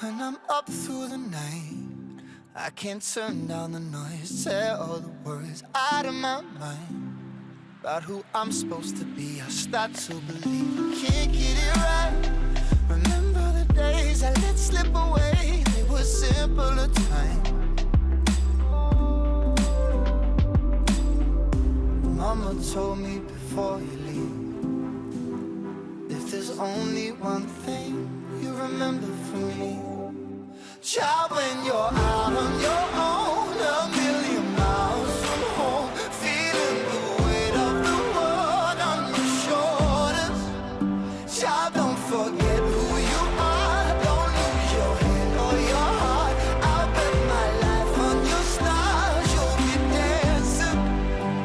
When I'm up through the night, I can't turn down the noise. Say all the words out of my mind about who I'm supposed to be. I start to believe I can't get it right. Remember the days I let slip away. They were simpler times. Mama told me before you leave, if there's only one thing you remember from me, child, when you're out on your own, a million miles from home, feeling the weight of the world on your shoulders. Child, don't forget who you are. Don't lose your head or your heart. I'll bet my life on your stars. You'll be dancing,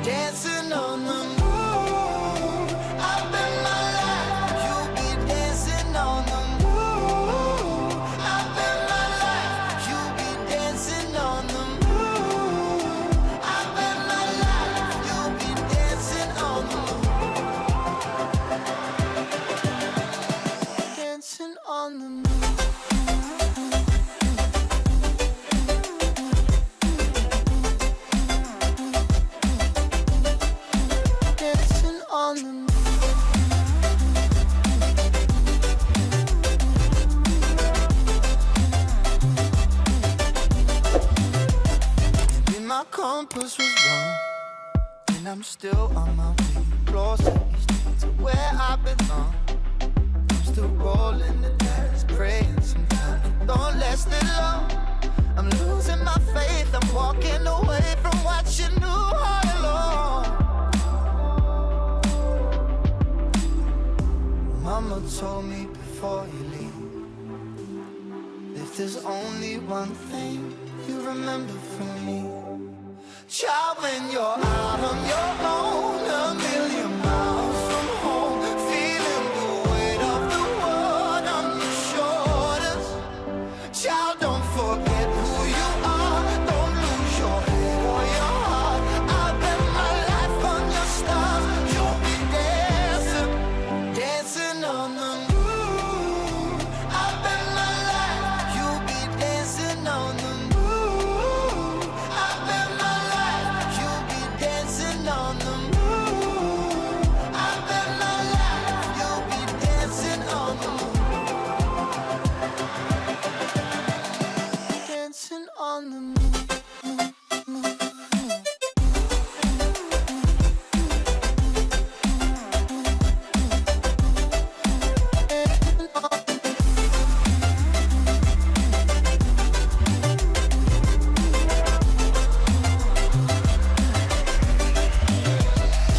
dancing on the moon. I'll bet my life you'll be dancing on the moon. I'll bet my life you'll be dancing on the moon. I'll bet my life you'll be dancing on the moon. Dancing on the moon. Dancing on the moon. Maybe my compass was wrong, and I'm still on my way closer each day to where I belong. I'm still rolling the dice, praying sometimes it don't last that long. I'm losing my faith, I'm walking away from what you knew all along. Mama told me before you leave, if there's only one thing you remember from me, child, when you're out on your own, a million miles from home, feeling the weight of the world on your shoulders. Child, don't forget who you are. Don't lose your head or your heart. I'll bet my life on your stars. You'll be dancing, dancing on the moon. I'll bet my life you'll be dancing on the moon. I'll bet my life you'll be dancing on the moon. I'll bet my life you'll be dancing on the moon. Dancing on the moon.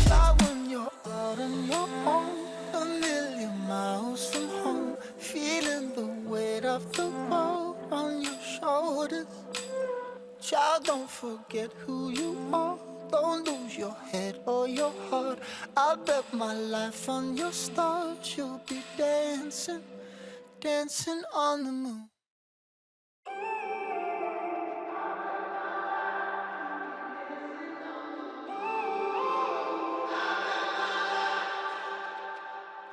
Start when you're out on your own, a million miles from home, feeling the weight of the world on your shoulders. Child, don't forget who you are. Don't lose your head or your heart. I'll bet my life on your stars. You'll be dancing, dancing on the moon.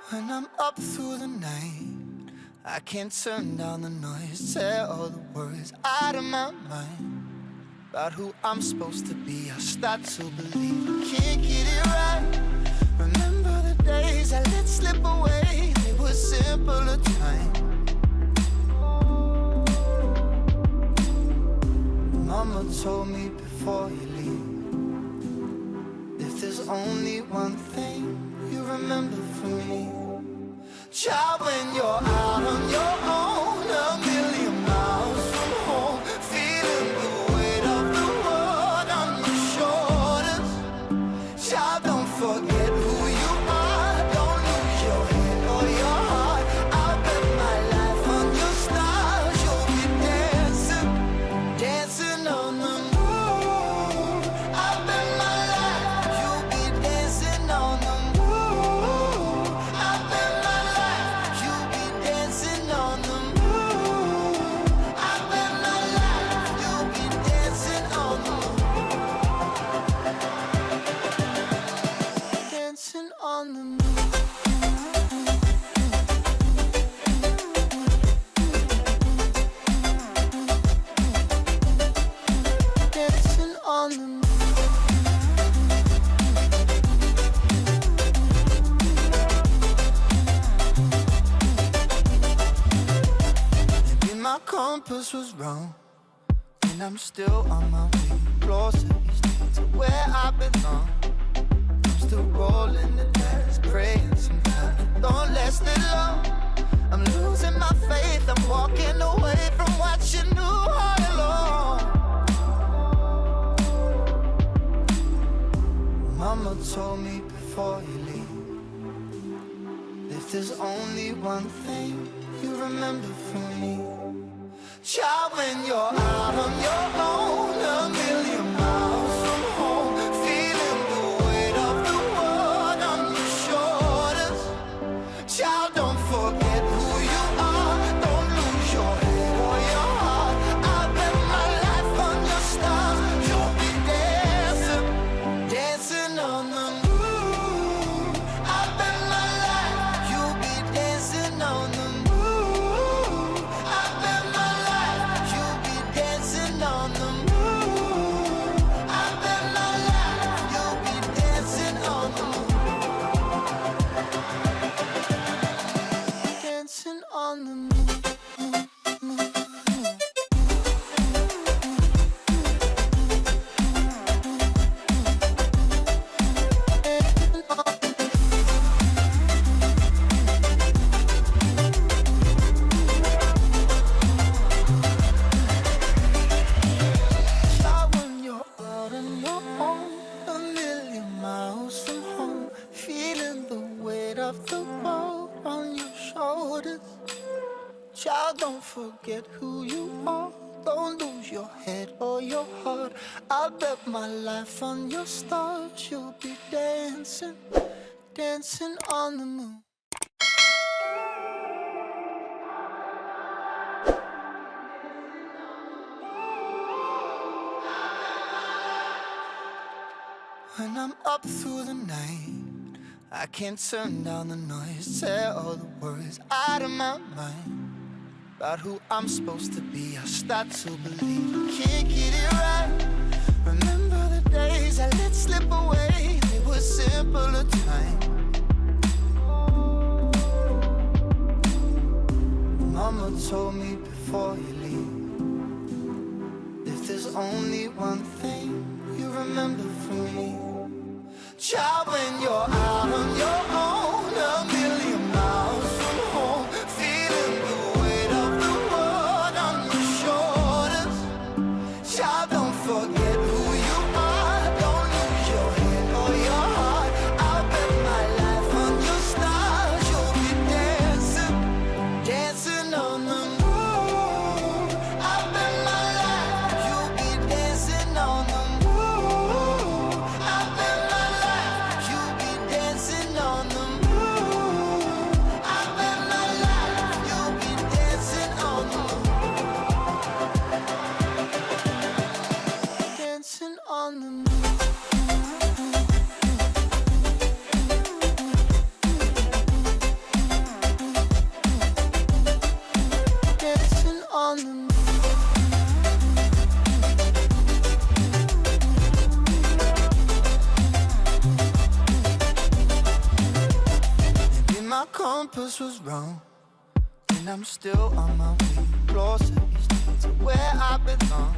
When I'm up through the night, I can't turn down the noise. Say all the words out of my mind about who I'm supposed to be. I start to believe I can't get it right. Remember the days I let slip away. They were simpler times. Mama told me before you leave, if there's only one thing you remember from me, child, when you're out on your own, a million miles from home, feeling the weight of the world on your shoulders. Child, don't forget who you are. Don't lose your head or your heart. I'll bet my life on your stars. You'll be dancing, dancing on the moon. I'll bet my life you'll be dancing on the moon. I'll bet my life you'll be dancing. compass was wrong, and I'm still on my way closer each day to where I belong. I'm still rolling the dice, praying sometimes it don't last it long. I'm losing my faith, I'm walking away from what you knew all along. Mama told me before you leave, if there's only one thing you remember from me, child, when you're out on your own, a million miles from home, feeling the weight of the world on your shoulders, child, don't forget who you are, don't lose your head or your heart. I bet my life on your stars, you'll be dancing, dancing on the moon. I bet my life, you'll be dancing on the moon. I bet my life, you'll be dancing on the moon. I bet my life, you'll be dancing on the moon. Dancing on the moon. Child, when you're out on your own, a million miles from home, feeling the weight of the world on your shoulders. Child, don't forget who you are, don't lose your head or your heart. I bet my life on your stars, you'll be dancing, dancing on the moon. When I'm up through the night, I can't turn down the noise, tear all the words out of my mind about who I'm supposed to be. I start to believe I can't get it right. Remember the days I let slip away, they were simpler times. Mama told me before you leave, if there's only one thing you remember from me, child, when you're out on your own, a million miles from home, feeling the weight of the world on your shoulders, child, don't forget who you are, don't lose your head or your heart. I'll bet my life on your stars, you'll be dancing, dancing on the moon. I bet my life, you'll be dancing on the moon. I bet my life, you'll be dancing on the moon. I bet my life, you'll be dancing on the moon. Dancing on the moon. Dancing on the moon. Maybe my compass was wrong, and I'm still on my way closer each day to where I belong.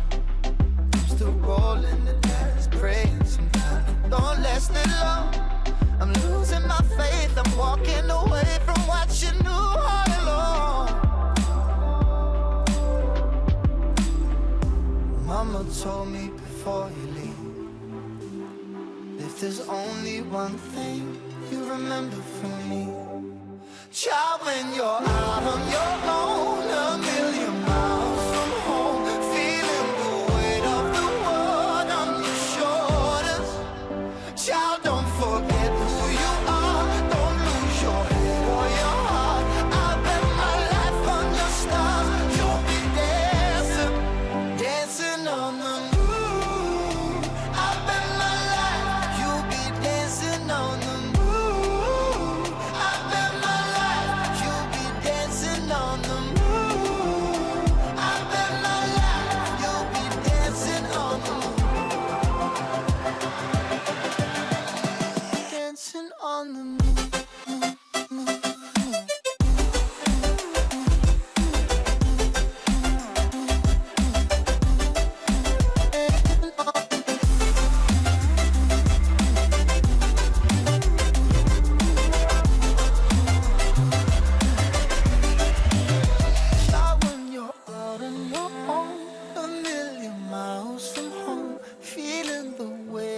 I'm still rolling the dice, praying sometimes it don't last it long. I'm losing my faith, I'm walking away from what you knew all along. Mama told me before you leave, if there's only one thing you remember from me, child, when you're out on your own, a million miles from home, feeling the weight of the world on your shoulders, child, don't forget who you are, don't lose your head or your heart. I bet my life on your stars, you'll be dancing, dancing on the moon. I bet my life, you'll be dancing on the moon. I bet my life, you'll be dancing on the moon.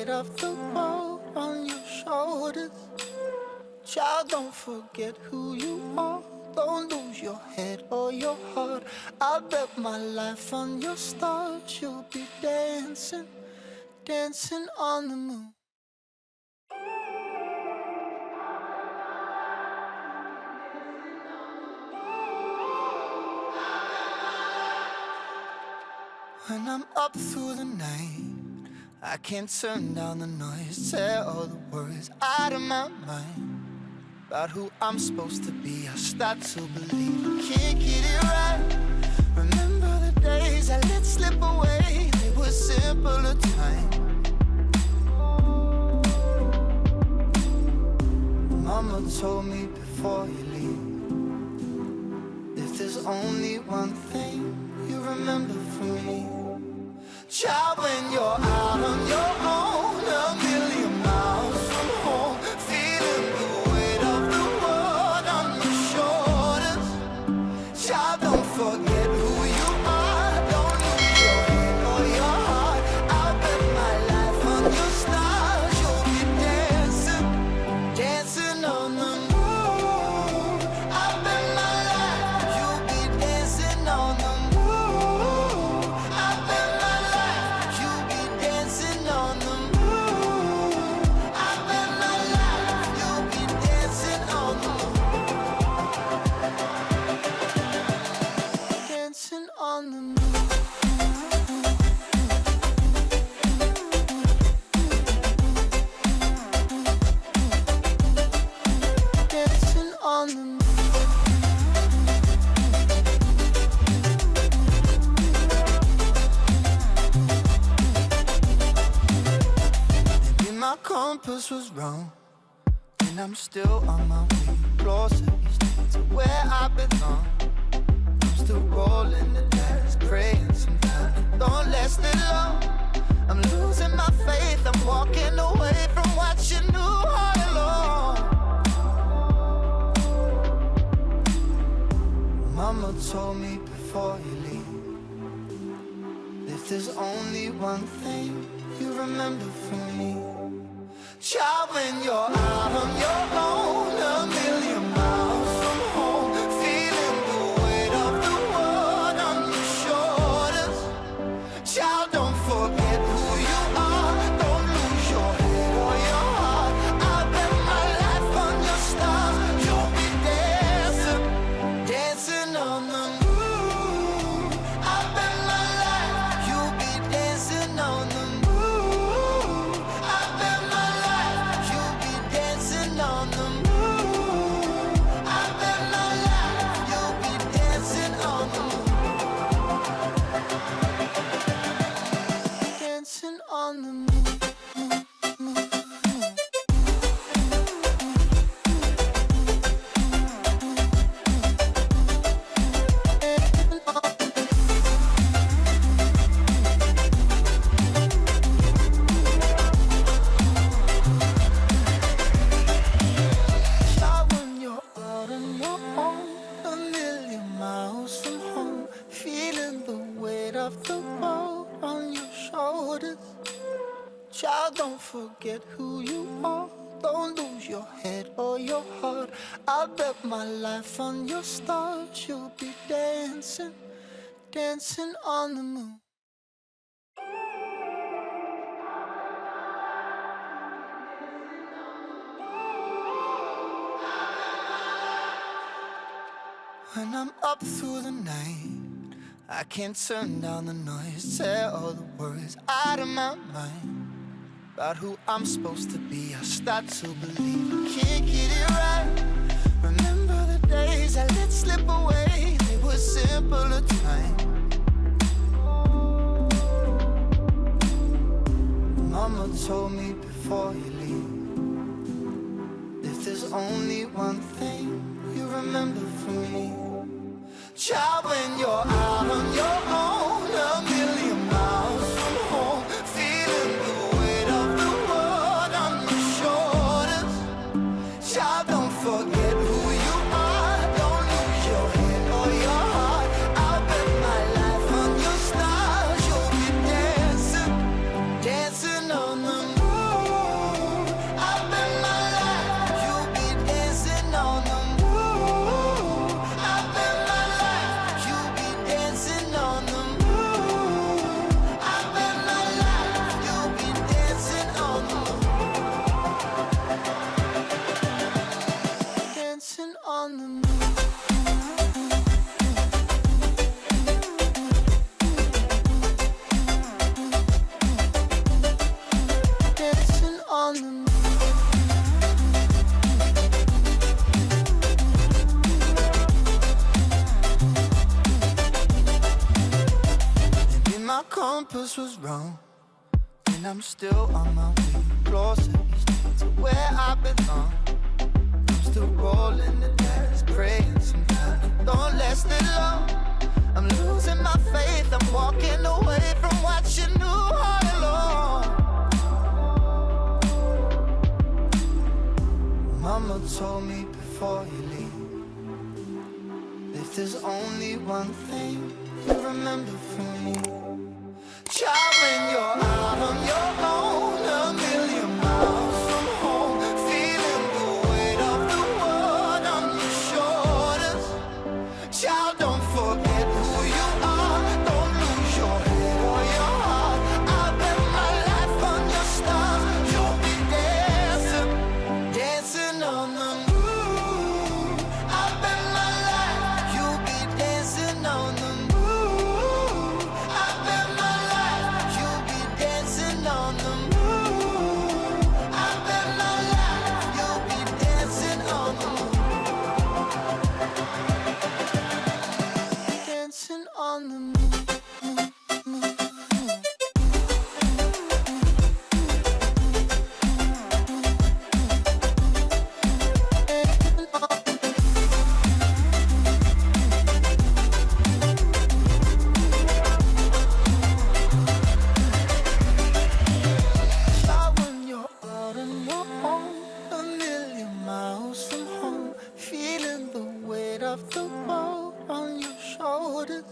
weight of the world on your shoulders. Child, don't forget who you are. Don't lose your head or your heart. I'll bet my life on your stars. You'll be dancing, dancing on the moon. When I'm up through the night, I can't turn down the noise. Say all the words out of my mind about who I'm supposed to be. I start to believe I can't get it right. Remember the days I let slip away. They were simpler times. Mama told me before you leave, if there's only one thing you remember from me, child, when you're out on your own, a million miles from home, feeling the weight of the world on your shoulders. Child, don't forget who you are. Don't lose your head or your heart. I'll bet my life on your stars. You'll be dancing, dancing on the moon. I'll bet my life you'll be dancing on the moon. I'll bet my life you'll be dancing on the moon. I'll bet my life you'll be dancing on the moon. Dancing on the moon. Dancing on the moon. Maybe my compass was wrong, and I'm still on my way closer each day to where I belong. I'm still rolling the dice, praying sometimes it don't last it long. I'm losing my faith, I'm walking away from what you knew all along. Mama told me before you leave, if there's only one thing you remember from me, child, when you're out on your own, a million miles from home, feeling the weight of the world on your shoulders. Child, don't forget who you are. Don't lose your head or your heart. I'll bet my life on your stars. You'll be dancing, dancing on the moon. I'll bet my life you'll be dancing on the moon. I'll bet my life you'll be dancing on the moon. I'll bet my life you'll be dancing on the moon. Dancing on the moon. Child, when you're out on your own, a million miles from home, feeling the weight of the world on your shoulders. Child, don't forget who you are. Don't lose your head or your heart. I'll bet my life on your stars. You'll be dancing, dancing on the moon. When I'm up through the night, I can't turn down the noise. Say all the words out of my mind about who I'm supposed to be. I start to believe I can't get it right. Remember the days I let slip away. They were simpler times. Mama told me before you leave, if there's only one thing you remember from me, child, when you're out on your own, a million miles from home, feeling the weight of the world on your shoulders. Child, don't forget who you are. Don't lose your head or your heart. I'll bet my life on your stars. You'll be dancing, dancing on the moon. on the moon. Maybe my compass was wrong, and I'm still on my way closer each day to where I belong. I'm still rolling the dice, praying sometimes it don't last that long. I'm losing my faith, I'm walking away from what you knew all along. Mama told me before you leave, if there's only one thing you remember from me, child, when you're out on your own, a million miles from home, feeling the weight of the world on your shoulders. Child, don't forget who you are, don't lose your head or your heart. I bet my life on your stars, you'll be dancing, dancing on the moon. I bet my life, you'll be dancing on the moon. I bet my life, you'll be dancing on the moon. I bet my life, you'll be dancing on the moon. Dancing on the moon. Child, when you're out on your own, a million miles from home, feeling the weight of the world on your shoulders.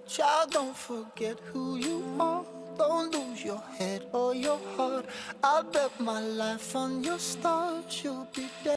Child, don't forget who you are, don't lose your head or your heart. I'll bet my life on your stars, you'll be there.